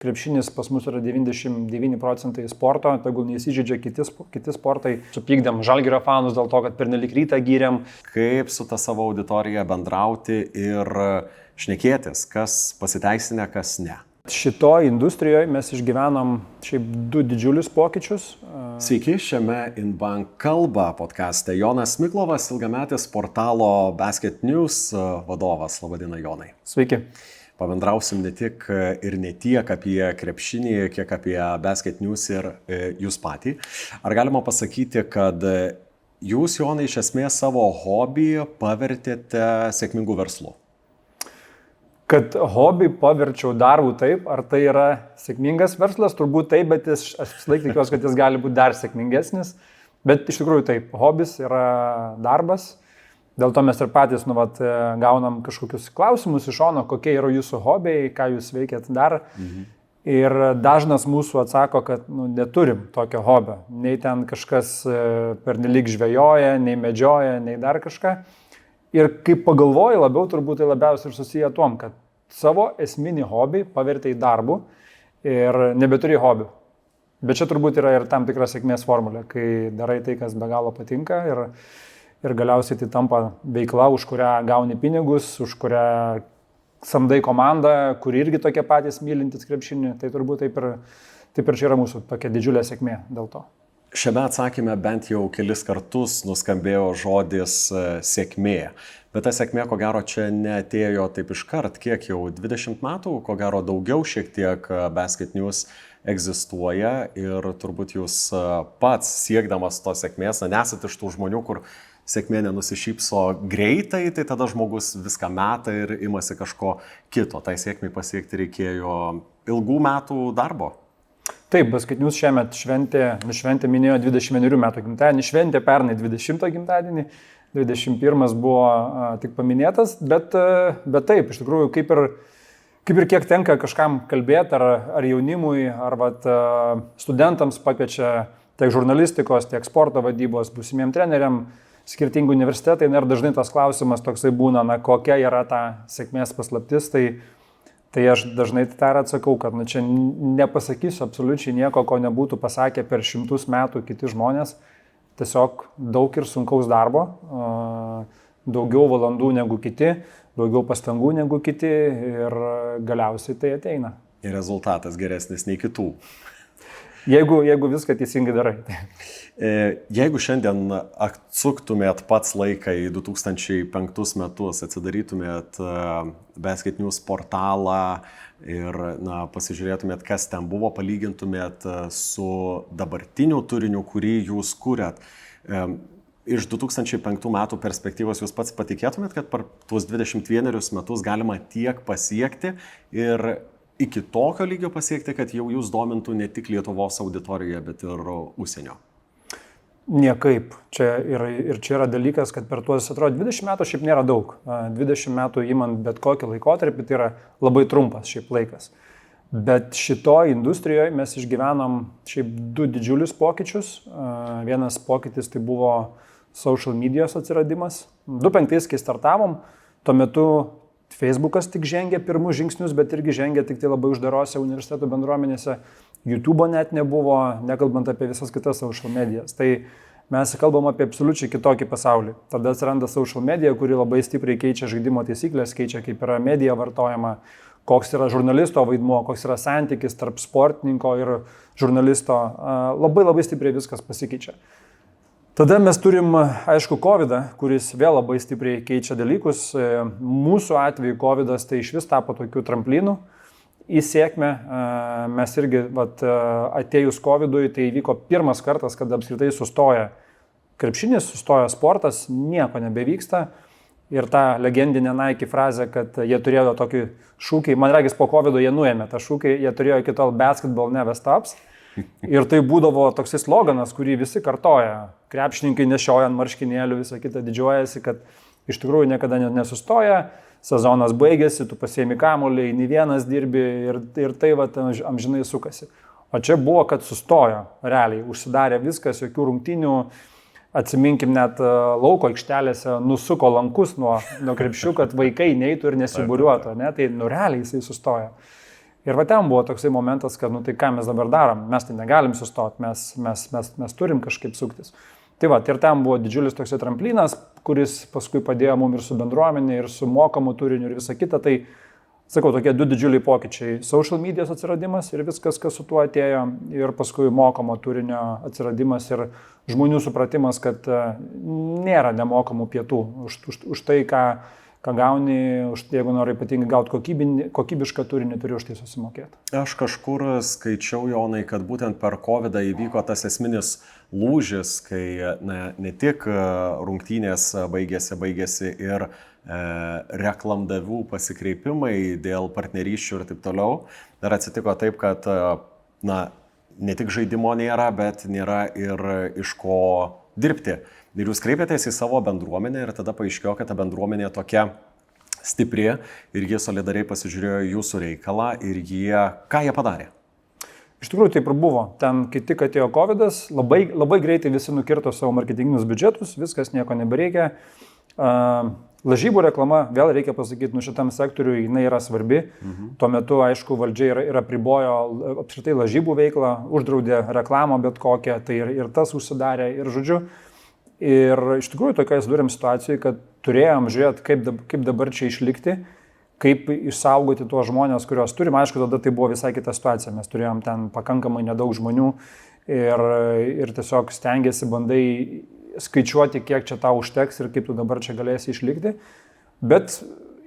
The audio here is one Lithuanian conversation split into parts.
Krepšinis pas mus yra 99% sporto, tegul neįsižeidžia kiti sportai. Supykdėm Žalgirio fanus dėl to, kad pernelyg rytą gyrėm. Kaip su ta savo auditorija bendrauti ir šnekėtis, kas pasiteisinę, kas ne. Šitoje industrijoje mes išgyvenom šiaip 2 didžiulius pokyčius. Sveiki, šiame InBank kalba podcaste Jonas Miklovas, ilgametis portalo Basket News vadovas. Labadiena, Jonai. Sveiki. Pabendrausim ne tik ir ne tiek apie krepšinį, kiek apie Basket News ir jūs patį. Ar galima pasakyti, kad jūs, Jonai, iš esmės savo hobį pavertėte sėkmingų verslu? Kad hobį paverčiau darbu taip, ar tai yra sėkmingas verslas, turbūt taip, bet aš vis laik tikiuosi, kad jis gali būti dar sėkmingesnis. Bet iš tikrųjų taip, hobis yra darbas. Dėl to mes ir patys gaunam kažkokius klausimus iš šono, kokie yra jūsų hobiai, ką jūs veikiat dar. Ir dažnas mūsų atsako, kad neturim tokio hobio. Nei ten kažkas pernelyg žvejoja, nei medžioja, nei dar kažką. Ir kaip pagalvoji, labiau turbūt tai labiausiai ir susiję tuom, kad savo esminį hobį pavertei darbu ir nebeturi hobių. Bet čia turbūt yra ir tam tikra sėkmės formulė, kai darai tai, kas be galo patinka ir galiausiai tai tampa veikla, už kurią gauni pinigus, už kurią samdai komandą, kuri irgi tokie patys mylintis krepšinį. Tai turbūt taip ir čia yra mūsų tokia didžiulė sėkmė dėl to. Šiame atsakyme bent jau kelis kartus nuskambėjo žodis sėkmė. Bet ta sėkmė, ko gero, čia neatėjo taip iškart. Kiek jau 20 metų, ko gero daugiau šiek tiek Basket News egzistuoja ir turbūt jūs pats siekdamas tos sėkmės, nesat iš tų žmonių, kur sėkmė nenusišypso greitai, tai tada žmogus viską meta ir imasi kažko kito. Tai sėkmei pasiekti reikėjo ilgų metų darbo. Taip, Basket News šiemet minėjo 21 metų gimtadienį, šventė pernai 20 gimtadienį, 21 buvo tik paminėtas, bet taip, iš tikrųjų, kaip ir kiek tenka kažkam kalbėti, ar jaunimui, ar studentams pakviečia tiek žurnalistikos, tiek sporto vadybos, būsimiem treneriam, skirtingų universitetai, ir dažnai tas klausimas toksai būna, kokia yra ta sėkmės paslaptis, tai aš dažnai tą ir atsakau, kad čia nepasakysiu absoliučiai nieko, ko nebūtų pasakę per 100 metų kiti žmonės. Tiesiog daug ir sunkaus darbo, daugiau valandų negu kiti, daugiau pastangų negu kiti ir galiausiai tai ateina. Ir rezultatas geresnis nei kitų. Jeigu viską teisingai darai. Jeigu šiandien atsuktumėt pats laiką į 2005 metus, atsidarytumėt Basket News portalą ir pasižiūrėtumėt, kas ten buvo, palygintumėt su dabartiniu turiniu, kurį jūs kuriat. Iš 2005 metų perspektyvos jūs pats patikėtumėt, kad per tuos 21 metus galima tiek pasiekti ir iki tokio lygio pasiekti, kad jau jūs domintų ne tik Lietuvos auditorijoje, bet ir užsienio? Niekaip. Čia yra dalykas, kad per tuos, atrodo, 20 metų šiaip nėra daug. 20 metų įmant bet kokį laikotarpį, tai yra labai trumpas šiaip laikas. Bet šitoje industrijoje mes išgyvenom šiaip 2 didžiulius pokyčius. Vienas pokytis tai buvo social medijos atsiradimas. 2005, kai startavom, tuo metu Facebookas tik žengė pirmus žingsnius, bet irgi žengė tik tai labai uždarose universitetų bendruomenėse. YouTube'o net nebuvo, nekalbant apie visas kitas social medijas. Tai mes kalbam apie absoliučiai kitokį pasaulį. Tada atsiranda social media, kuri labai stipriai keičia žaidimo taisyklės, keičia kaip yra medija vartojama, koks yra žurnalisto vaidmuo, koks yra santykis tarp sportininko ir žurnalisto. Labai stipriai viskas pasikeičia. Tada mes turim, aišku, COVID-ą, kuris vėl labai stipriai keičia dalykus. Mūsų atveju COVID-as tai iš vis tapo tokių tramplinų į sėkmę. Mes irgi, atėjus COVID-ui, tai įvyko pirmas kartas, kad apskritai sustoja krepšinis, sustoja sportas, nieko nebevyksta. Ir ta legendinė Nike frazė, kad jie turėjo tokį šūkį, man regis po COVID-o jie nuėmė tą šūkį, jie turėjo iki tol basketball never stops. Ir tai būdavo toksai sloganas, kurį visi kartoja. Krepšininkai nešioja ant marškinėlių, visą kitą didžiuojasi, kad iš tikrųjų niekada nesustoja, sezonas baigėsi, tu pasiemi kamuolį, nei vienas dirbi ir tai amžinai sukasi. O čia buvo, kad sustojo, realiai, užsidarė viskas, jokių rungtynių, atsiminkim net lauko aikštelėse, nusuko lankus nuo krepšių, kad vaikai neitų ir nesibūriuotų, ne? Tai realiai jisai sustojo. Ir va ten buvo toksai momentas, kad, nu tai ką mes dabar darom, mes tai negalim sustoti, mes turim kažkaip suktis. Tai va, ir ten buvo didžiulis toksai tramplinas, kuris paskui padėjo mums ir su bendruomenė, ir su mokamu turiniu, ir visa kita. Tai, sakau, tokie du didžiuliai pokyčiai. Social medijos atsiradimas ir viskas, kas su tuo atėjo, ir paskui mokamo turinio atsiradimas ir žmonių supratimas, kad nėra nemokamų pietų. Už tai, ką gauni, jeigu nori ypatingai gauti kokybišką turinį, turi už tai susimokėti. Aš kažkur skaičiau, Jonai, kad būtent per COVID įvyko tas esminis lūžis, kai ne tik rungtynės baigėsi ir reklamdavių pasikreipimai dėl partnerysčių ir taip toliau. Dar atsitiko taip, kad ne tik žaidimo nėra, bet nėra ir iš ko dirbti. Ir jūs kreipėtės į savo bendruomenę ir tada paaiškėjo, kad ta bendruomenė tokia stipri ir jie solidariai pasižiūrėjo jūsų reikalą ir ką jie padarė? Iš tikrųjų taip ir buvo. Ten, kai tik atėjo COVID-as, labai greitai visi nukirto savo marketinginius biudžetus, viskas, nieko nebereikia. Lažybų reklama, vėl reikia pasakyti, šitam sektoriui jinai yra svarbi. Tuo metu, aišku, valdžia ir apribojo apskritai lažybų veiklą, uždraudė reklamą bet kokią, tai ir tas užsidarė, ir žodžiu. Ir iš tikrųjų tokiai sudarėm situacijai, kad turėjom žiūrėti, kaip dabar čia išlikti, kaip išsaugoti tuos žmonės, kuriuos turim. Aišku, tada tai buvo visai kita situacija. Mes turėjom ten pakankamai nedaug žmonių ir tiesiog stengiasi, bandai skaičiuoti, kiek čia tau užteks ir kaip tu dabar čia galėsi išlikti. Bet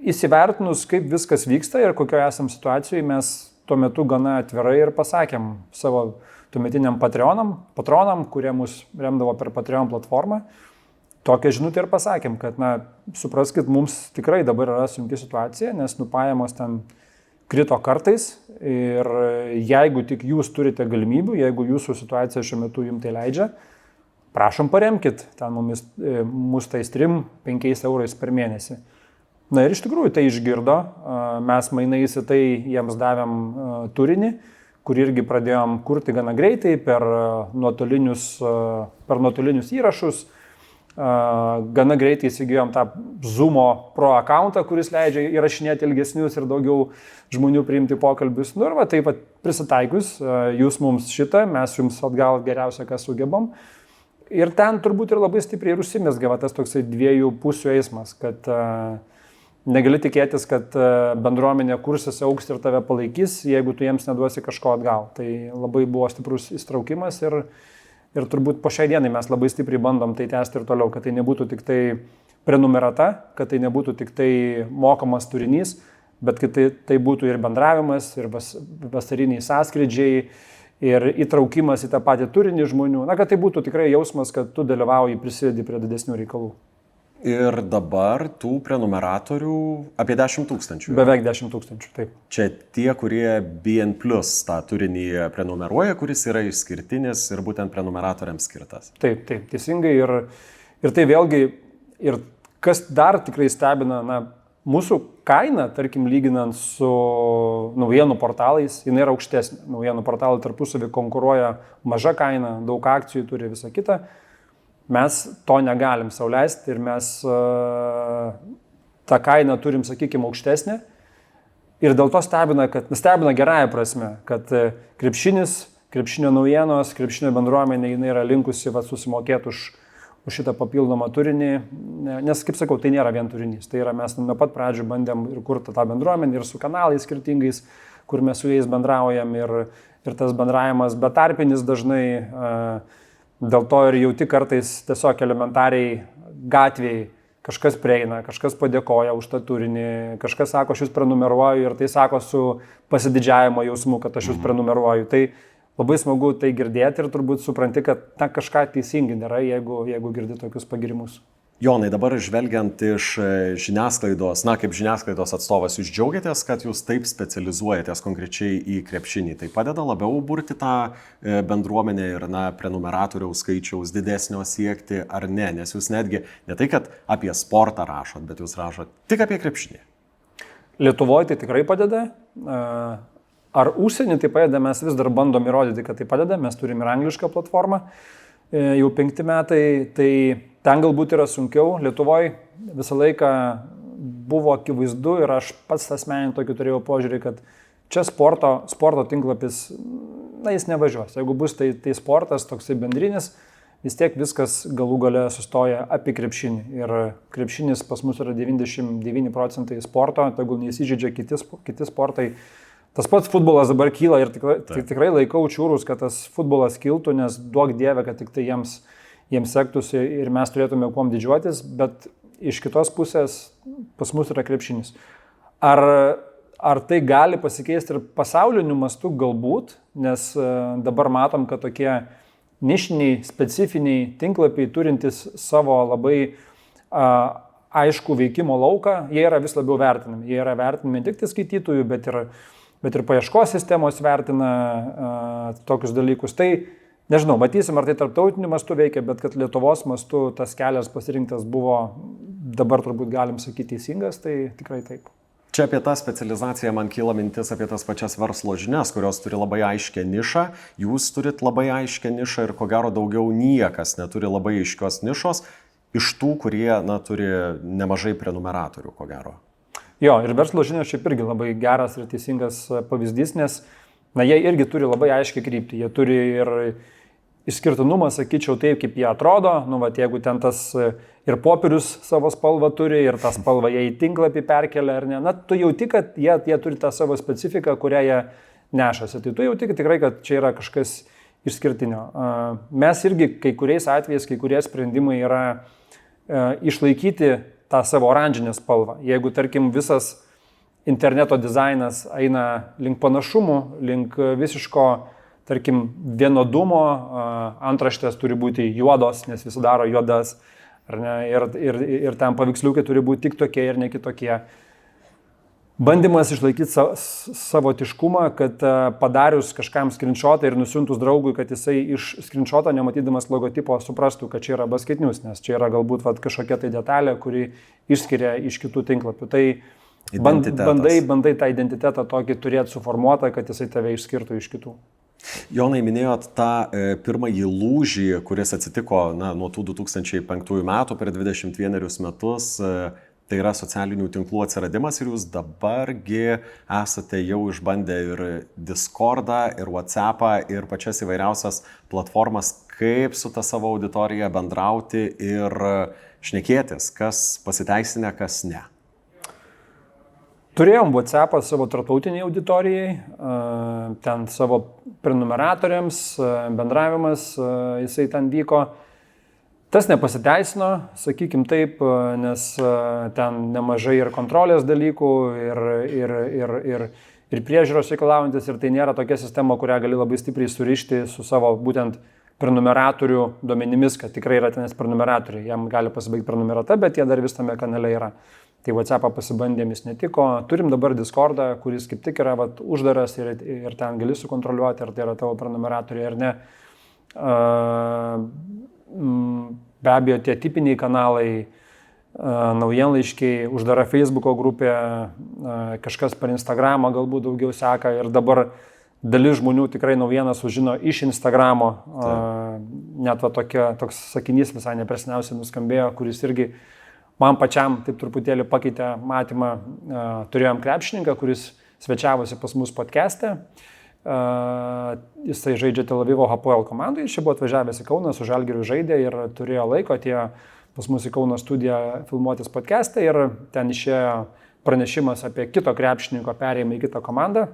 įsivertinus, kaip viskas vyksta ir kokioje esam situacijoje, mes tuo metu gana atvirai ir pasakėm savo tuometiniam patronam, kurie mus remdavo per Patreon platformą. Tokią žinutę ir pasakėm, kad, supraskit, mums tikrai dabar yra sunki situacija, nes pajamos ten krito kartais ir jeigu tik jūs turite galimybių, jeigu jūsų situacija šiuo metu jums tai leidžia, prašom paremkit ten mus tais 3-5 eurais per mėnesį. Ir iš tikrųjų tai išgirdo, mes mainais į tai jiems davėm turinį, kur irgi pradėjom kurti gana greitai per nuotolinius įrašus. Gana greitai įsigijom tą Zoomo Pro accountą, kuris leidžia įrašinėti ilgesnius ir daugiau žmonių priimti pokalbius. Ir va taip pat prisitaikius, jūs mums šitą, mes jums atgal geriausia, ką sugebam. Ir ten turbūt ir labai stipriai užsimezgė tas toksai 2 pusių eismas, kad negali tikėtis, kad bendruomenė kursis augs ir tave palaikys, jeigu tu jiems neduosi kažko atgal. Tai labai buvo stiprus įstraukimas ir turbūt po šiai dienai mes labai stipriai bandom tai tęsti ir toliau, kad tai nebūtų tik tai prenumerata, kad tai nebūtų tik tai mokamas turinys, bet kad tai būtų ir bendravimas, ir vasariniai sąskrydžiai, ir įtraukimas į tą patį turinį žmonių. Kad tai būtų tikrai jausmas, kad tu dalyvauji, prisidedi prie didesnių reikalų. Ir dabar tų prenumeratorių apie 10 000. Beveik 10 000, taip. Čia tie, kurie BN Plus tą turinį prenumeruoja, kuris yra išskirtinis ir būtent prenumeratoriams skirtas. Taip, teisingai. Ir tai vėlgi, ir kas dar tikrai stebina, mūsų kaina, tarkim, lyginant su naujienų portalais, jinai yra aukštesnė. Naujienų portalai tarpusavį konkuruoja maža kaina, daug akcijų turi, visą kitą. Mes to negalim sau leisti ir mes tą kainą turim, sakykime, aukštesnę. Ir dėl to stebina gerąją prasme, kad krepšinio naujienos, krepšinio bendruomenė, jinai yra linkusi susimokėti už šitą papildomą turinį. Nes, kaip sakau, tai nėra vien turinys. Tai yra, mes nuo pat pradžių bandėm ir kurti tą bendruomenę ir su kanalais skirtingais, kur mes su jais bendraujam ir tas bendravimas betarpinis dažnai. Dėl to ir jauti kartais tiesiog elementariai gatvėje kažkas prieina, kažkas padėkoja už tą turinį, kažkas sako, aš jūs prenumeruoju ir tai sako su pasididžiavimo jausmu, kad aš jūs prenumeruoju. Tai labai smagu tai girdėti ir turbūt supranti, kad kažką teisingai darai, jeigu girdi tokius pagirimus. Jonai, dabar žvelgiant iš žiniasklaidos, kaip žiniasklaidos atstovas, jūs džiaugiatės, kad jūs taip specializuojatės konkrečiai į krepšinį. Tai padeda labiau burti tą bendruomenę ir prenumeratoriaus skaičiaus didesnio siekti ar ne? Nes jūs netgi ne tai, kad apie sportą rašot, bet jūs rašot tik apie krepšinį. Lietuvoje tai tikrai padeda. Ar užsienį tai padeda, mes vis dar bandom įrodyti, kad tai padeda. Mes turime ir anglišką platformą. Jau 5 metai, tai ten galbūt yra sunkiau. Lietuvoje visą laiką buvo akivaizdu ir aš pats asmeninį tokį turėjau požiūrį, kad Čia sporto tinklapis, jis nevažiuos. Jeigu bus tai sportas, toksai bendrinis, vis tiek viskas galų gale sustoja apie krepšinį. Ir krepšinis pas mus yra 99% sporto, tegul neįsižeidžia kiti sportai. Tas pats futbolas dabar kyla ir tikrai laikau čiūrus, kad tas futbolas kiltų, nes duok Dieve, kad tik tai jiems sektųsi ir mes turėtume kuom didžiuotis, bet iš kitos pusės pas mus yra krepšinis. Ar tai gali pasikeisti ir pasauliniu mastu galbūt, nes dabar matom, kad tokie nišiniai, specifiniai tinklapiai turintys savo labai aišku veikimo lauką, jie yra vis labiau vertinami. Jie yra vertinami ne tik tai skaitytojų, bet ir paieškos sistemos vertina tokius dalykus. Tai nežinau, matysim, ar tai tarptautiniu mastu veikia, bet kad Lietuvos mastu tas kelias pasirinktas buvo, dabar turbūt galim sakyti teisingas, tai tikrai taip. Čia apie tą specializaciją man kyla mintis apie tas pačias verslo žinias, kurios turi labai aiškę nišą. Jūs turit labai aiškę nišą ir ko gero daugiau niekas neturi labai aiškios nišos iš tų, kurie turi nemažai prenumeratorių, ko gero. Jo, ir verslo žinios šiaip irgi labai geras ir teisingas pavyzdys, nes jie irgi turi labai aiškiai kryptį. Jie turi ir išskirtinumą, sakyčiau, taip, kaip jie atrodo. Jeigu ten tas ir popierius savo spalvą turi, ir tą spalvą jie į tinklapį perkelia ar ne, tu jauti, kad jie turi tą savo specifiką, kurią jie nešasi. Tai tu jauti tikrai, kad čia yra kažkas išskirtinio. Mes irgi kai kuriais atvejais, kai kurie sprendimai yra išlaikyti tą savo oranžinę spalvą. Jeigu, tarkim, visas interneto dizainas eina link panašumų, link visiško, tarkim, vienodumo, antraštės turi būti juodos, nes visi daro juodas, ar ne, ir ten paveiksliukai turi būti tik tokie ir ne kitokie. Bandymas išlaikyti savotiškumą, kad padarius kažkam screenshotą ir nusiuntus draugui, kad jisai iš screenshoto, nematydamas logotipo, suprastų, kad čia yra Basket News, nes čia yra galbūt kažkokia tai detalė, kuri išskiria iš kitų tinklapių. Tai bandai tą identitetą tokį turėti suformuotą, kad jisai tave išskirtų iš kitų. Jonai, minėjot tą pirmąjį lūžį, kuris atsitiko nuo tų 2005 metų per 21 metus, tai yra socialinių tinklų atsiradimas ir jūs dabargi esate jau išbandę ir Discordą, ir WhatsAppą, ir pačias įvairiausias platformas, kaip su ta savo auditorija bendrauti ir šnekėtis, kas pasiteisinę, kas ne. Turėjom WhatsAppą savo tarptautiniai auditorijai, ten savo prenumeratoriams, bendravimas, jisai ten vyko. Tas nepasiteisino, sakykim taip, nes ten nemažai ir kontrolės dalykų, ir priežiūros reikalaujantis, ir tai nėra tokia sistema, kurią gali labai stipriai surišti su savo būtent prenumeratorių duomenimis, kad tikrai yra tenės prenumeratoriai. Jam gali pasibaigti prenumerata, bet jie dar vis tame kanale yra. Tai WhatsAppą pasibandėm, jis netiko. Turim dabar Discordą, kuris kaip tik yra uždaras ir ten gali sukontroliuoti, ar tai yra tavo prenumeratoriai ar ne. Be abejo, tie tipiniai kanalai, naujienlaiškiai, uždara Facebooko grupė, kažkas per Instagramą galbūt daugiau seka ir dabar dalis žmonių tikrai naujieną sužino iš Instagramo. Net toks sakinys visai nepreseniausiai nuskambėjo, kuris irgi man pačiam taip truputėlį pakeitė matymą. Turėjom krepšininką, kuris svečiavosi pas mus podcast'e. Jisai žaidžia Tel Avivo Hapoel komandai, čia buvo atvažiavęs į Kauną, su Žalgiriu žaidė ir turėjo laiko, atėjo pas mus į Kauno studiją filmuotis podcast'e ir ten išėjo pranešimas apie kito krepšininko perėjimą į kitą komandą.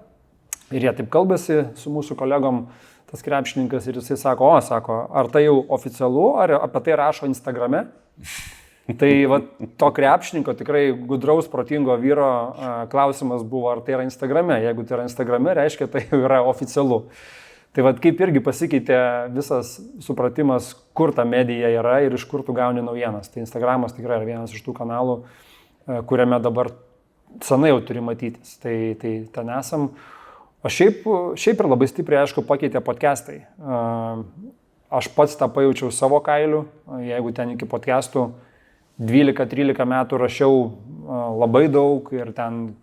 Ir jie taip kalbasi su mūsų kolegom, tas krepšininkas, ir jisai sako, ar tai jau oficialu, ar apie tai rašo Instagrame? Tai to krepšininko tikrai gudraus, protingo vyro klausimas buvo, ar tai yra Instagrame. Jeigu tai yra Instagrame, reiškia, tai jau yra oficialu. Tai kaip irgi pasikeitė visas supratimas, kur ta medija yra ir iš kur tu gauni naujienas. Tai Instagramas tikrai yra vienas iš tų kanalų, kuriame dabar senai jau turi matytis. Tai ten esam. O šiaip ir labai stipriai, aišku, pakeitė podcastai. Aš pats tą pajaučiau savo kailiu. Jeigu ten iki podcastų 12-13 metų rašiau labai daug ir ten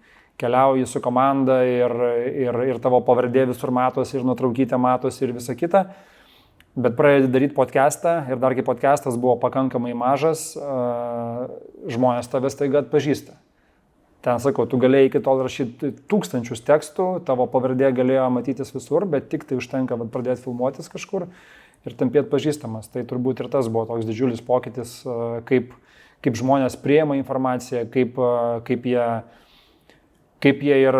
keliauji su komanda ir tavo pavardė visur matosi ir nuotraukytė matosi ir visa kita. Bet pradėjai daryti podcastą ir dar kai podcastas buvo pakankamai mažas, žmonės tave staiga atpažįsta. Ten sakau, tu galėjai iki tol rašyti tūkstančius tekstų, tavo pavardė galėjo matytis visur, bet tik tai užtenka pradėti filmuotis kažkur ir tampėti pažįstamas. Tai turbūt ir tas buvo toks didžiulis pokytis, kaip žmonės priima informaciją, kaip jie ir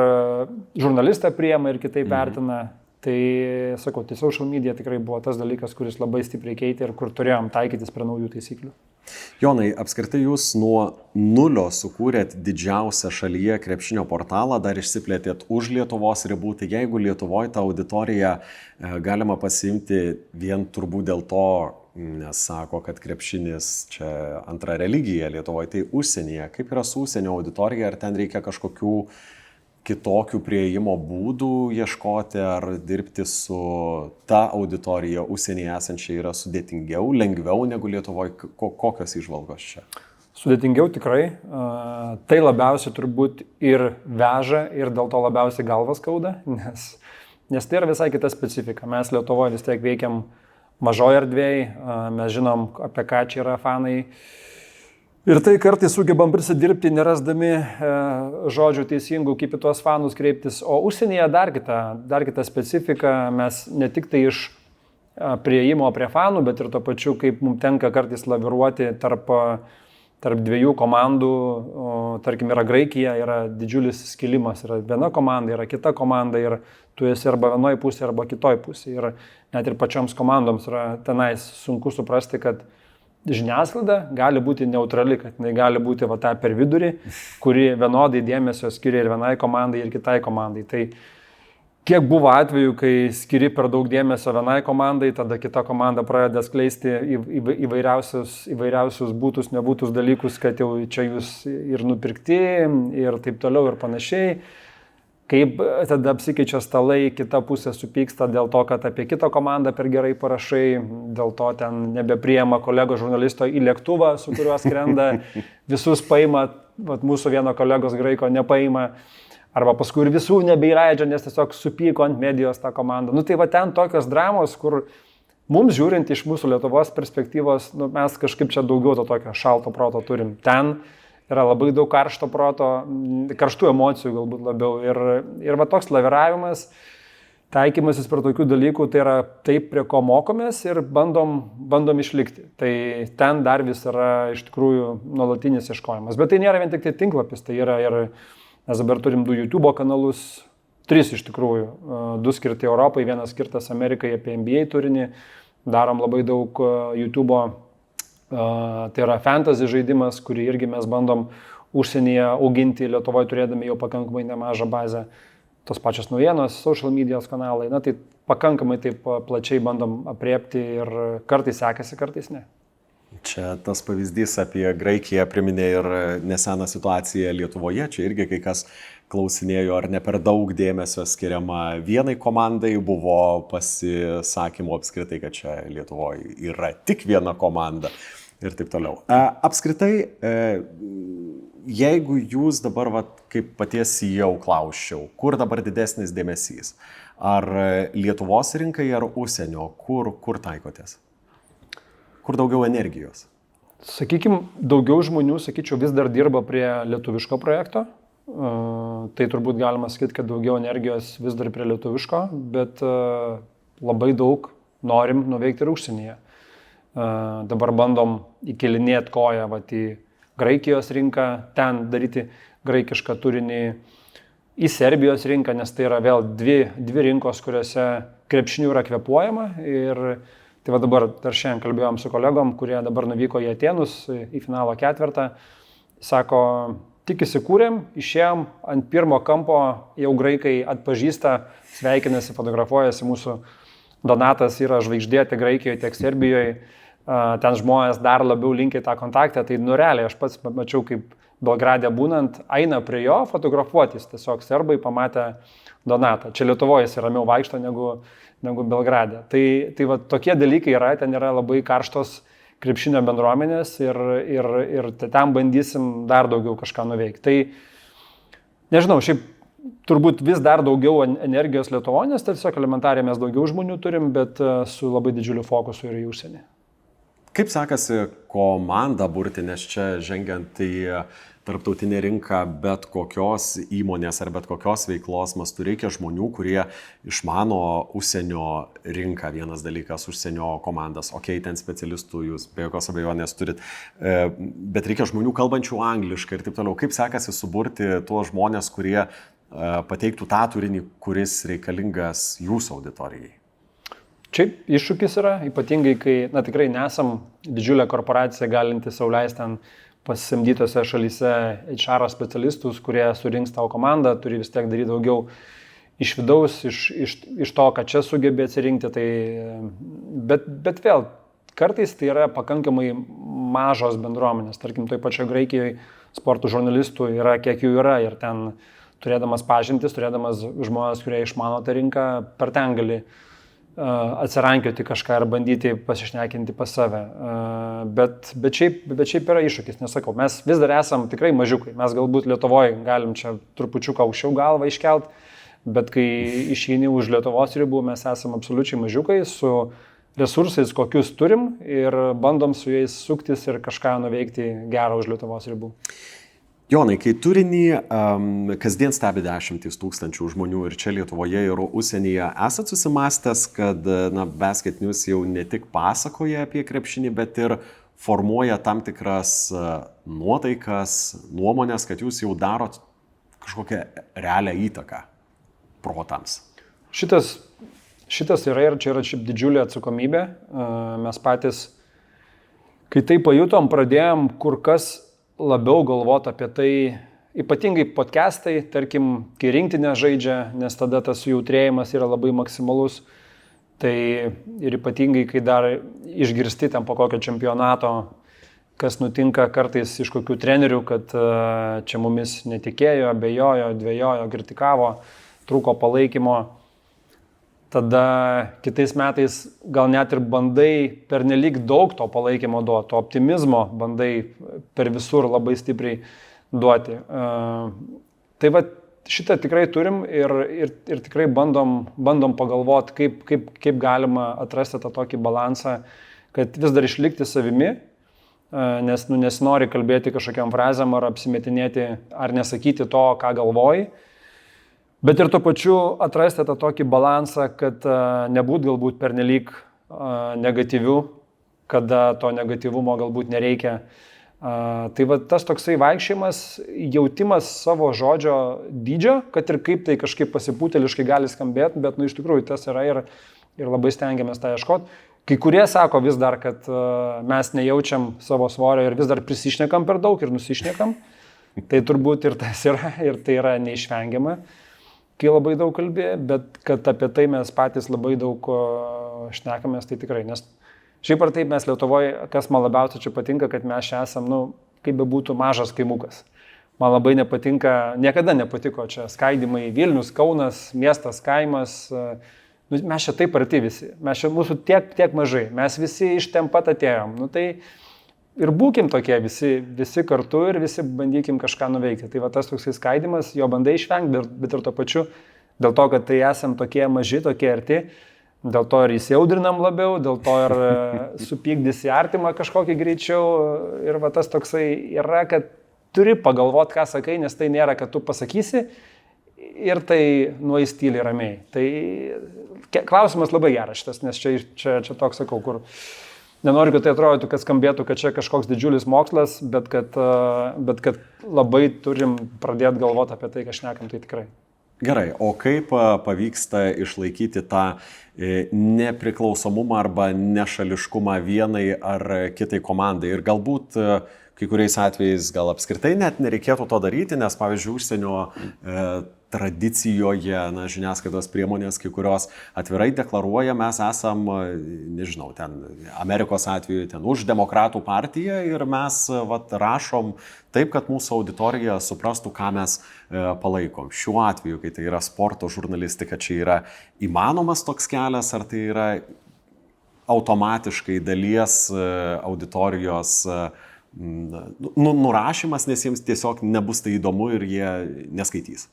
žurnalistą priima ir kitaip vertina. Tai, sakau, tai social media tikrai buvo tas dalykas, kuris labai stipriai keitė ir kur turėjom taikytis prie naujų taisyklių. Jonai, apskritai jūs nuo nulio sukūrėt didžiausią šalyje krepšinio portalą, dar išsiplėtėt už Lietuvos ribų, tai jeigu Lietuvoje tą auditoriją galima pasiimti vien turbūt dėl to, nes sako, kad krepšinis čia antra religija Lietuvoje, tai užsienyje, kaip yra su užsienio auditorija, ar ten reikia kažkokių kitokių prieimo būdų ieškoti ar dirbti su ta auditorija užsienyje esančia yra sudėtingiau, lengviau negu Lietuvoje? Kokios įžvalgos čia? Sudėtingiau tikrai. Tai labiausiai turbūt ir veža ir dėl to labiausiai galvas skauda, nes tai yra visai kita specifika. Mes Lietuvoje vis tiek veikiam mažoje erdvėje, mes žinom, apie ką čia yra fanai. Ir tai kartais sugebam prisidirbti, nerasdami žodžių teisingų, kaip į tuos fanus kreiptis. O užsienyje dar kita specifika. Mes ne tik tai iš prieimo prie fanų, bet ir to pačiu, kaip mums tenka kartais laviruoti tarp dviejų komandų. Tarkim, yra Graikija, yra didžiulis skilimas. Yra viena komanda, yra kita komanda ir tu esi arba vienoje pusėje, arba kitoje pusėje. Ir net ir pačioms komandoms yra tenais sunku suprasti, kad žiniasklaida gali būti neutrali, kad jinai gali būti ta per vidurį, kuri vienodai dėmesio skiria ir vienai komandai, ir kitai komandai. Tai kiek buvo atvejų, kai skiri per daug dėmesio vienai komandai, tada kita komanda pradeda skleisti įvairiausius būtus, nebūtus dalykus, kad jau čia jūs ir nupirkti, ir taip toliau, ir panašiai. Kaip tada apsikeičia stalai, kita pusė supyksta dėl to, kad apie kitą komandą per gerai parašai, dėl to ten nebepriema kolegos žurnalisto į lėktuvą, su kuriuo skrenda, visus paima, mūsų vieno kolegos graiko nepaima, arba paskui ir visų nebeįleidžia, nes tiesiog supyko ant medijos tą komandą. Tai ten tokios dramos, kur mums žiūrint iš mūsų Lietuvos perspektyvos, mes kažkaip čia daugiau to tokio šalto proto turim. Ten yra labai daug karšto proto, karštų emocijų galbūt labiau. Ir toks laviravimas, taikymasis prie tokių dalykų, tai yra taip, prie ko mokomės ir bandom išlikti. Tai ten dar vis yra iš tikrųjų nuolatinis ieškojimas. Bet tai nėra vien tik tai tinklapis, tai yra ir mes dabar turim 2 YouTube kanalus, 3 iš tikrųjų. 2 skirti Europai, 1 skirtas Amerikai apie NBA turinį. Darom labai daug YouTube. Tai yra fantasy žaidimas, kurį irgi mes bandom užsienyje auginti, Lietuvoje turėdami jau pakankamai nemažą bazę. Tos pačios naujienos, social medijos kanalai, tai pakankamai taip plačiai bandom apriepti ir kartais sekasi, kartais ne. Čia tas pavyzdys apie Graikiją priminė ir neseną situaciją Lietuvoje. Čia irgi kai kas klausinėjo, ar ne per daug dėmesio skiriama vienai komandai, buvo pasisakymų apskritai, kad čia Lietuvoje yra tik viena komanda ir taip toliau. Apskritai, jeigu jūs dabar, kaip paties jau klausčiau, kur dabar didesnis dėmesys? Ar Lietuvos rinkai, ar užsienio? Kur taikotės? Kur daugiau energijos? Sakykime, daugiau žmonių, sakyčiau, vis dar dirba prie lietuviško projekto. Tai turbūt galima sakyti, kad daugiau energijos vis dar prie lietuviško, bet labai daug norim nuveikti ir užsienyje. Dabar bandom įkelinėti koją į Graikijos rinką, ten daryti graikišką turinį, į Serbijos rinką, nes tai yra vėl dvi rinkos, kuriuose krepšinių yra kvėpuojama. Ir tai dabar dar šiandien kalbėjom su kolegom, kurie dabar nuvyko į Atėnus, į finalo ketvirtą. Sako, tik įsikūrėm, išėjom ant pirmo kampo, jau graikai atpažįsta, sveikinasi, fotografuojasi, mūsų Donatas yra žvaigždė tiek Graikijoje, tiek Serbijoje. Ten žmonės dar labiau linkia tą kontaktą, tai realiai aš pats mačiau, kaip Belgrade būnant, eina prie jo fotografuotis, tiesiog serbai pamatė Donatą. Čia Lietuvoje jis ramiau vaikšto negu Belgrade. Tai tokie dalykai yra, ten yra labai karštos krepšinio bendruomenės ir ten bandysim dar daugiau kažką nuveikti. Tai nežinau, šiaip turbūt vis dar daugiau energijos Lietuvoje, nes tiesiog elementariai mes daugiau žmonių turim, bet su labai didžiuliu fokusu ir į užsienį. Kaip sekasi komandą burti, nes čia žengiant į tarptautinė rinka bet kokios įmonės ar bet kokios veiklos mastu. Reikia žmonių, kurie išmano užsienio rinką, vienas dalykas, užsienio komandas. Ok, ten specialistų jūs be jokios abejonės turit, bet reikia žmonių kalbančių angliškai ir taip toliau. Kaip sekasi suburti tuos žmonės, kurie pateiktų tą turinį, kuris reikalingas jūsų auditorijai? Šiaip iššūkis yra, ypatingai kai, tikrai nesam didžiulė korporacija galinti sau leisti ten pasisamdytose šalyse HR specialistus, kurie surinks tavo komandą, turi vis tiek daryti daugiau iš vidaus, iš to, ką čia sugebė atsirinkti. Tai, bet vėl, kartais tai yra pakankamai mažos bendruomenės. Tarkim, toj pačioje Graikijoje sporto žurnalistų yra, kiek jų yra, ir ten turėdamas pažintis, turėdamas žmonės, kurie išmano tą rinką, per ten gali atsirankioti kažką ir bandyti pasišnekinti pas save. Bet šiaip yra iššūkis, nesakau, mes vis dar esam tikrai mažiukai, mes galbūt Lietuvoje galim čia trupučiuką aukščiau galvą iškelt, bet kai išeini už Lietuvos ribų, mes esam absoliučiai mažiukai su resursais, kokius turim, ir bandom su jais suktis ir kažką nuveikti gerą už Lietuvos ribų. Jonai, kai turinį kasdien stebi 10 000 žmonių ir čia Lietuvoje ir užsienyje, esat susimastęs, kad Basket News jau ne tik pasakoja apie krepšinį, bet ir formuoja tam tikras nuotaikas, nuomonės, kad jūs jau darot kažkokią realią įtaką protams? Šitas yra ir čia yra šiaip didžiulė atsakomybė. Mes patys, kai tai pajutom, pradėjom kur kas labiau galvoti apie tai, ypatingai podcastai, tarkim, kai rinktinė žaidžia, nes tada tas sujautrėjimas yra labai maksimalus. Tai ir ypatingai, kai dar išgirsti ten po kokio čempionato, kas nutinka kartais iš kokių trenerių, kad čia mumis netikėjo, abejojo, dvejojo, kritikavo, trūko palaikymo. Tada kitais metais gal net ir bandai pernelyg daug to palaikymo duoti, to optimizmo bandai per visur labai stipriai duoti. Tai va šitą tikrai turim ir tikrai bandom pagalvoti, kaip galima atrasti tą tokį balansą, kad vis dar išlikti savimi, nes nesinori kalbėti kažkokiam frazėm ar apsimetinėti ar nesakyti to, ką galvoji. Bet ir tuo pačiu atrasti tą tokį balansą, kad nebūt galbūt pernelyg negatyvių, kada to negatyvumo galbūt nereikia. Tai va tas toksai vaikščiojimas, jautimas savo žodžio dydžio, kad ir kaip tai kažkaip pasipūteliškai gali skambėti, bet iš tikrųjų tas yra ir labai stengiamės tą ieškoti. Kai kurie sako vis dar, kad mes nejaučiam savo svorio ir vis dar prisišnekam per daug ir nusišnekam. Tai turbūt ir tas yra, ir tai yra neišvengiama, kai labai daug kalbė, bet kad apie tai mes patys labai daug šnekamės, tai tikrai. Nes šiaip ar taip mes Lietuvoje, kas man labiausiai čia patinka, kad mes čia esam, kaip bebūtų, mažas kaimukas. Man labai nepatinka, niekada nepatiko čia skaidimai Vilnius, Kaunas, miestas, kaimas. Mes čia taip arti visi, mes čia mūsų tiek mažai, mes visi iš ten pat atėjom. Tai ir būkim tokie visi kartu ir visi bandykim kažką nuveikti. Tai va tas toksai skaidimas, jo bandai išvengti, bet ir to pačiu, dėl to, kad tai esam tokie maži, tokie arti, dėl to ir įsiaudrinam labiau, dėl to ir supykdysi artimą kažkokį greičiau. Ir va tas toksai yra, kad turi pagalvoti, ką sakai, nes tai nėra, kad tu pasakysi ir tai nueis tyliai ramiai. Tai klausimas labai geras šitas, nes čia toks sakau, kur nenoriu, kad tai atrodytų, kad skambėtų, kad čia kažkoks didžiulis mokslas, bet kad labai turim pradėti galvoti apie tai, ką šnekam, tai tikrai. Gerai, o kaip pavyksta išlaikyti tą nepriklausomumą arba nešališkumą vienai ar kitai komandai? Ir galbūt kai kuriais atvejais gal apskritai net nereikėtų to daryti, nes pavyzdžiui, užsienio tradicijoje, žiniasklaidos priemonės, kai kurios atvirai deklaruoja, mes esam, nežinau, ten Amerikos atveju, ten už demokratų partiją ir mes rašom taip, kad mūsų auditorija suprastų, ką mes palaikom. Šiuo atveju, kai tai yra sporto žurnalistika, čia yra įmanomas toks kelias, ar tai yra automatiškai dalies auditorijos nurašymas, nes jiems tiesiog nebus tai įdomu ir jie neskaitys?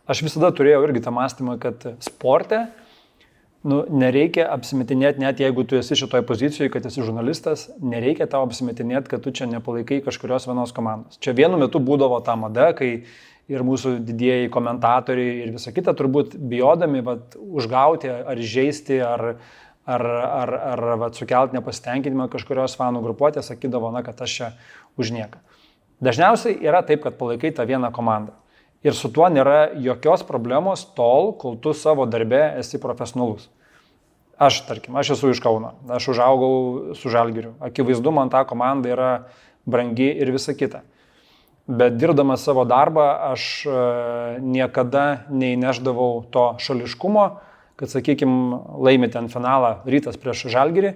Aš visada turėjau irgi tą mąstymą, kad sporte Nereikia apsimetinėti, net jeigu tu esi šitoje pozicijoje, kad esi žurnalistas, nereikia tau apsimetinėti, kad tu čia nepalaikai kažkurios vienos komandos. Čia vienu metu būdavo ta mada, kai ir mūsų didieji komentatoriai ir visa kita turbūt bijodami užgauti ar žaisti ar sukelti nepasitenkinimą kažkurios fanų grupuotės, sakydavo, kad aš čia už nieką. Dažniausiai yra taip, kad palaikai tą vieną komandą. Ir su tuo nėra jokios problemos tol, kol tu savo darbe esi profesionalus. Aš esu iš Kauno, aš užaugau su Žalgiriu. Akivaizdu, man ta komanda yra brangi ir visa kita. Bet dirbdamas savo darbą, aš niekada neįneždavau to šališkumo, kad, sakykime, laimi ten finalą Rytas prieš Žalgirį.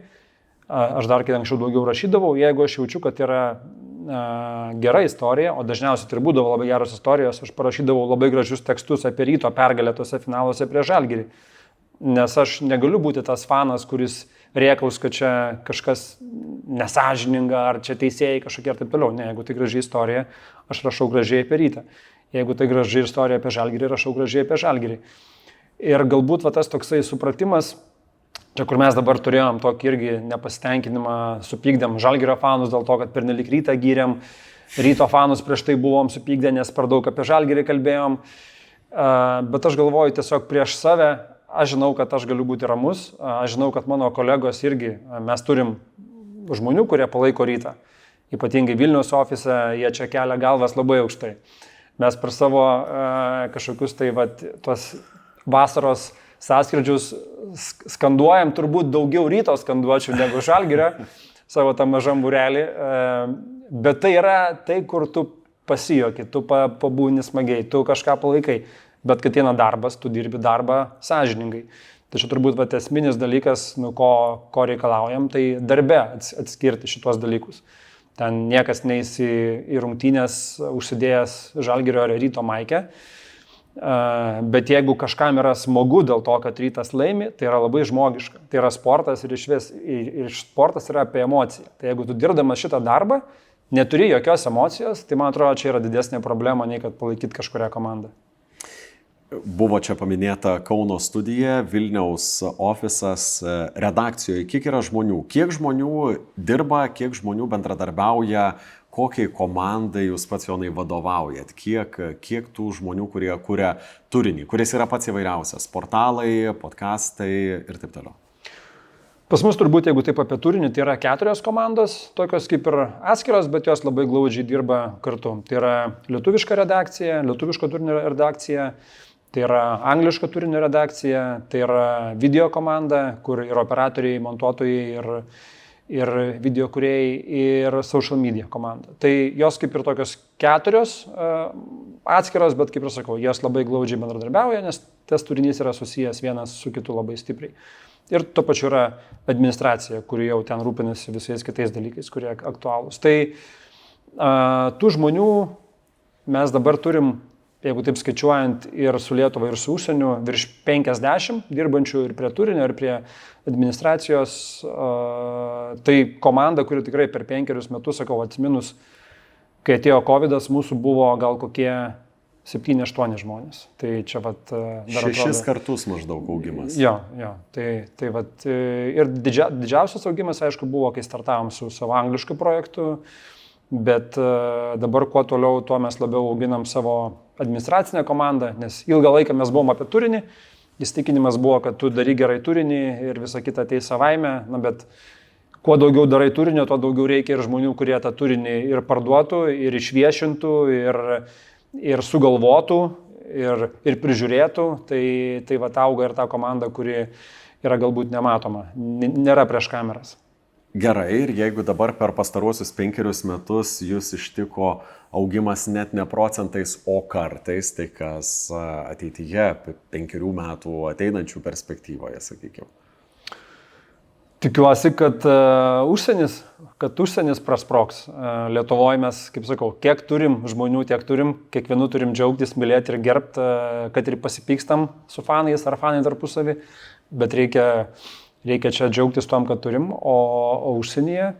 Aš dar kai anksčiau daugiau rašydavau, jeigu aš jaučiu, kad yra gera istorija, o dažniausiai tai būdavo labai geros istorijos, aš parašydavau labai gražius tekstus apie Ryto pergalę tose finaluose prieš Žalgirį. Nes aš negaliu būti tas fanas, kuris rėkaus, kad čia kažkas nesąžininga, ar čia teisėjai kažkokie ir taip toliau. Ne, jeigu tai graži istorija, aš rašau gražiai apie Rytą. Jeigu tai graži istorija apie Žalgirį, rašau gražiai apie Žalgirį. Ir galbūt tas toksai supratimas, čia kur mes dabar turėjom tokį irgi nepasitenkinimą, supykdėm Žalgirio fanus dėl to, kad pernelik Rytą gyrėm, Ryto fanus prieš tai buvom supykdę, nes per daug apie Žalgirį kalbėjom. Bet aš galvoju tiesiog prieš save, aš žinau, kad aš galiu būti ramus, aš žinau, kad mano kolegos irgi, mes turim žmonių, kurie palaiko Rytą. Ypatingai Vilniaus ofise, jie čia kelia galvas labai aukštai. Mes per savo kažkokius tuos vasaros sąskrydžius skanduojam turbūt daugiau Ryto skanduočių negu Žalgirio savo tą mažam būrelį, bet tai yra tai, kur tu pasijuoki, tu pabūni smagiai, tu kažką palaikai, bet kad eina darbas, tu dirbi darbą sąžiningai. Tačiau turbūt esminis dalykas, ko reikalaujam, tai darbe atskirti šitos dalykus. Ten niekas neis į rungtynės užsidėjęs Žalgirio ar Ryto maikę. Bet jeigu kažkam yra smagu dėl to, kad Rytas laimi, tai yra labai žmogiška. Tai yra sportas ir sportas yra apie emociją. Tai jeigu tu dirbdamas šitą darbą, neturi jokios emocijos, tai man atrodo, čia yra didesnė problema, nei kad palaikyti kažkurią komandą. Buvo čia paminėta Kauno studija, Vilniaus ofisas, redakcijoje. Kiek yra žmonių? Kiek žmonių dirba, kiek žmonių bendradarbiauja? Kokiai komandai jūs pats, Jonai, vadovaujat? Kiek tų žmonių, kurie kuria turinį, kuris yra pats įvairiausias? Portalai, podcastai ir taip toliau. Pas mus turbūt, jeigu taip apie turinį, tai yra 4 komandos, tokios kaip ir atskiros, bet jos labai glaudžiai dirba kartu. Tai yra lietuviška redakcija, lietuviško turinio redakcija, tai yra angliško turinio redakcija, tai yra video komanda, kur ir operatoriai, montuotojai, ir video kūrėjai, ir social media komanda. Tai jos kaip ir tokios 4 atskiros, bet kaip ir sakau, jos labai glaudžiai bendradarbiauja, nes tas turinys yra susijęs vienas su kitu labai stipriai. Ir tuo pačiu yra administracija, kuri jau ten rūpinasi visais kitais dalykais, kurie aktualūs. Tai tų žmonių mes dabar turim, jeigu taip skaičiuojant, ir su Lietuva, ir su užsieniu, virš 50 dirbančių ir prie turinio, ir prie administracijos. Tai komanda, kuri tikrai per 5 metus, sakau, atsiminus, kai atėjo COVID, mūsų buvo gal kokie 7-8 žmonės. Tai čia dar 6 kartus maždaug augimas. Jo. Tai ir didžiausias augimas, aišku, buvo, kai startavom su savo anglišku projektu, bet dabar kuo toliau, tuo mes labiau auginam savo administracinę komandą, nes ilgą laiką mes buvom apie turinį, įstikinimas buvo, kad tu darai gerai turinį ir visa kita ateis savaime, bet kuo daugiau darai turinio, tuo daugiau reikia ir žmonių, kurie tą turinį ir parduotų, ir išviešintų, ir sugalvotų, ir prižiūrėtų, tai auga ir ta komanda, kuri yra galbūt nematoma, nėra prieš kameras. Gerai, ir jeigu dabar per pastaruosius 5 metus jūs ištiko augimas net ne procentais, o kartais, tai kas ateityje, 5 metų ateinančių perspektyvoje, sakykime? Tikiuosi, kad užsienis prasproks. Lietuvoje mes, kaip sakau, kiek turim žmonių, tiek turim, kiekvienu turim džiaugtis, mylėti ir gerbti, kad ir pasipykstam su fanais ar fanai tarpusavį, bet reikia čia džiaugtis tom, kad turim, o užsienyje,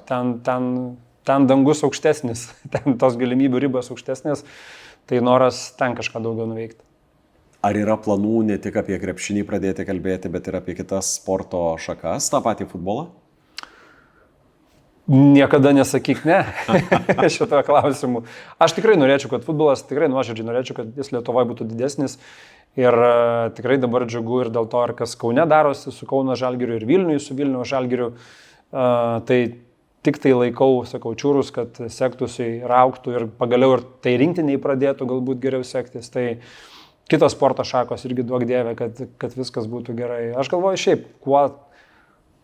ten dangus aukštesnis, ten tos galimybių ribos aukštesnės, tai noras ten kažką daugiau nuveikti. Ar yra planų ne tik apie krepšinį pradėti kalbėti, bet ir apie kitas sporto šakas, tą patį futbolą? Niekada nesakyk ne šito klausimu. Aš tikrai norėčiau, kad futbolas, tikrai nuoširdžiai norėčiau, kad jis Lietuvoje būtų didesnis. Ir tikrai dabar džiugu ir dėl to, ar kas Kaune darosi su Kauno Žalgiriu ir Vilniuje su Vilniaus Žalgiriu. Tai tik tai laikau, sakau, čiūrus, kad sektųsi ir augtų ir pagaliau ir tai rinktiniai pradėtų galbūt geriau sektis. Tai kitos sporto šakos irgi duok dievė, kad viskas būtų gerai. Aš galvoju šiaip,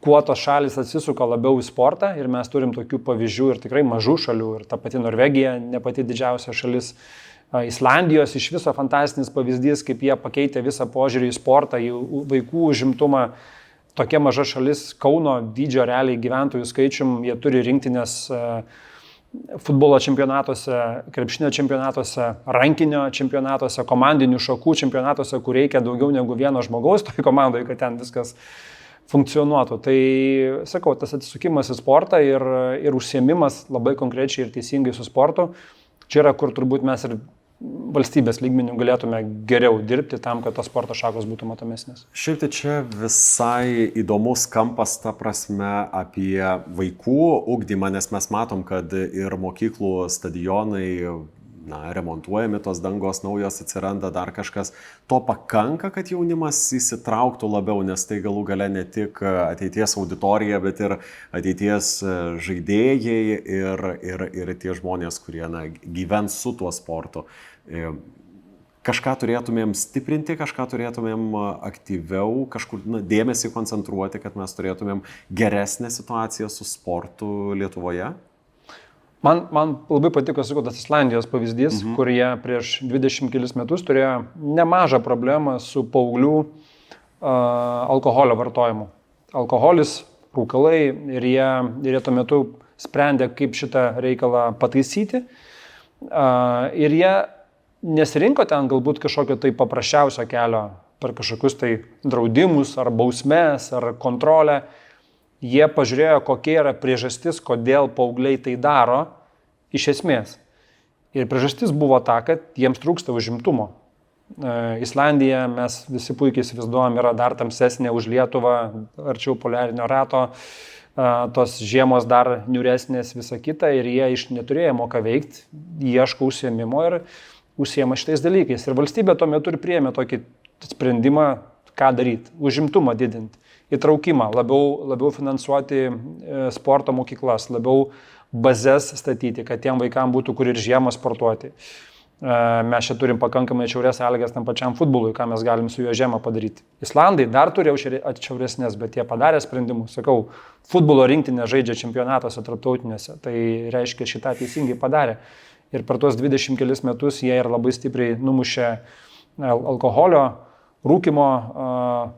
kuo tos šalis atsisuka labiau į sportą ir mes turim tokių pavyzdžių ir tikrai mažų šalių ir ta pati Norvegija, ne pati didžiausia šalis, Islandijos iš viso fantastinis pavyzdys, kaip jie pakeitė visą požiūrį į sportą, į vaikų užimtumą. Tokia maža šalis, Kauno dydžio realiai gyventojų skaičium, jie turi rinktinės futbolo čempionatuose, krepšinio čempionatuose, rankinio čempionatuose, komandinių šakų čempionatuose, kur reikia daugiau negu vieno žmogaus toj komandoje, kad ten viskas funkcionuotų. Tai, sakau, tas atsisukimas į sportą ir užsiėmimas labai konkrečiai ir teisingai su sportu, čia yra, kur turbūt mes ir valstybės lygmenių galėtume geriau dirbti tam, kad tos sporto šakos būtų matomesnės. Šiaip tai čia visai įdomus kampas, ta prasme, apie vaikų ugdymą, nes mes matom, kad ir mokyklų stadionai remontuojami, tos dangos naujos atsiranda, dar kažkas. To pakanka, kad jaunimas įsitrauktų labiau, nes tai galų gale ne tik ateities auditorija, bet ir ateities žaidėjai ir tie žmonės, kurie gyvens su tuo sportu. Kažką turėtumėm stiprinti, kažką turėtumėm aktyviau, kažkur dėmesį koncentruoti, kad mes turėtumėm geresnę situaciją su sportu Lietuvoje? Man labai patiko, sakau, tas Islandijos pavyzdys, kur jie prieš 20 kelis metus turėjo nemažą problemą su paauglių alkoholio vartojimu. Alkoholis, rūkalai ir jie tuo metu sprendė, kaip šitą reikalą pataisyti. Ir jie nesirinko ten galbūt kažkokio tai paprasčiausio kelio per kažkokius tai draudimus ar bausmes ar kontrolę. Jie pažiūrėjo, kokia yra priežastis, kodėl paaugliai tai daro iš esmės. Ir priežastis buvo ta, kad jiems trūksta užimtumo. Islandija, mes visi puikiai įsivaizduojam, yra dar tamsesnė už Lietuvą, arčiau poliarinio rato, tos žiemos dar niūresnės, visa kita, ir jie neturėjo ką veikti, ieško užsiėmimo ir užsiėma šitais dalykais. Ir valstybė tuo metu ir priėmė tokį sprendimą, ką daryti, užimtumą didinti. Įtraukimą, labiau finansuoti sporto mokyklas, labiau bazes statyti, kad tiem vaikams būtų kur ir žiemą sportuoti. Mes čia turim pakankamai atšiaurės sąlygas tam pačiam futbolui, ką mes galim su juo žiemą padaryti. Islandai dar turi atšiauresnės, bet jie padarė sprendimus. Sakau, futbolo rinktinė žaidžia čempionatuose tarptautinėse, tai reiškia šitą teisingai padarė. Ir per tuos 20 kelis metus jie ir labai stipriai numušė alkoholio, rūkimo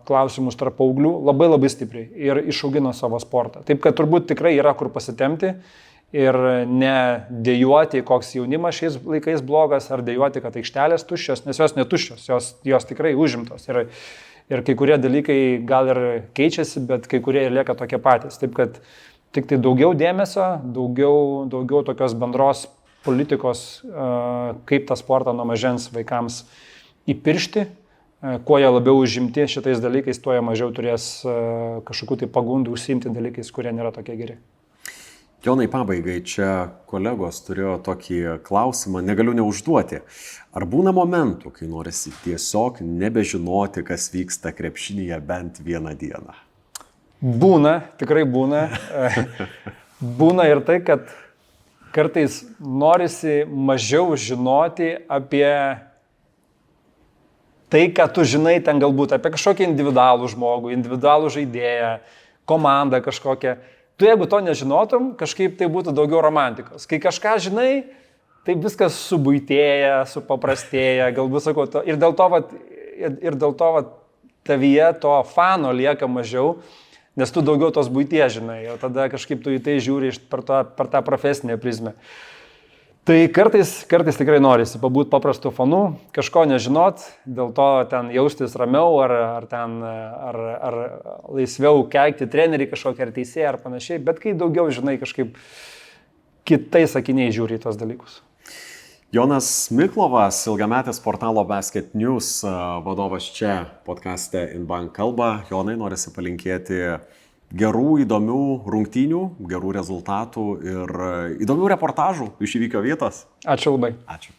klausimus tarp paauglių labai stipriai ir išaugino savo sportą. Taip, kad turbūt tikrai yra kur pasitemti ir ne dejuoti, koks jaunimas šiais laikais blogas, ar dejuoti, kad aikštelės tuščios, nes jos netuščios, jos tikrai užimtos. Ir kai kurie dalykai gal ir keičiasi, bet kai kurie ir lieka tokie patys. Taip, kad tik tai daugiau dėmesio, daugiau tokios bendros politikos, kaip tą sportą nuo mažens vaikams įpiršti. Kuo jie labiau užimti šitais dalykais, tuo jie mažiau turės kažkokių tai pagundų užsiimti dalykais, kurie nėra tokie geri. Jonai, pabaigai, čia kolegos turėjo tokį klausimą, negaliu neužduoti. Ar būna momentų, kai norisi tiesiog nebežinoti, kas vyksta krepšinyje bent vieną dieną? Būna, tikrai būna. Būna ir tai, kad kartais norisi mažiau žinoti apie tai, ką tu žinai ten galbūt apie kažkokį individualų žmogų, individualų žaidėją, komandą kažkokią. Tu jeigu to nežinotum, kažkaip tai būtų daugiau romantikos. Kai kažką žinai, tai viskas subuitėja, supaprastėja, galbūt sakau, ir dėl to tavyje to fano lieka mažiau, nes tu daugiau tos buities žinai, o tada kažkaip tu į tai žiūri per tą profesinę prizmę. Tai kartais tikrai norisi pabūti paprastu fanu, kažko nežinot, dėl to ten jaustis ramiau ar laisviau keikti trenerį kažkokį ar teisėją ar panašiai, bet kai daugiau žinai, kažkaip kitais akiniais žiūri į tos dalykus. Jonas Miklovas, ilgametis portalo Basket News vadovas čia podcaste InBank kalba. Jonai, norisi palinkėti gerų, įdomių rungtynių, gerų rezultatų ir įdomių reportažų iš įvykio vietos. Ačiū labai. Ačiū.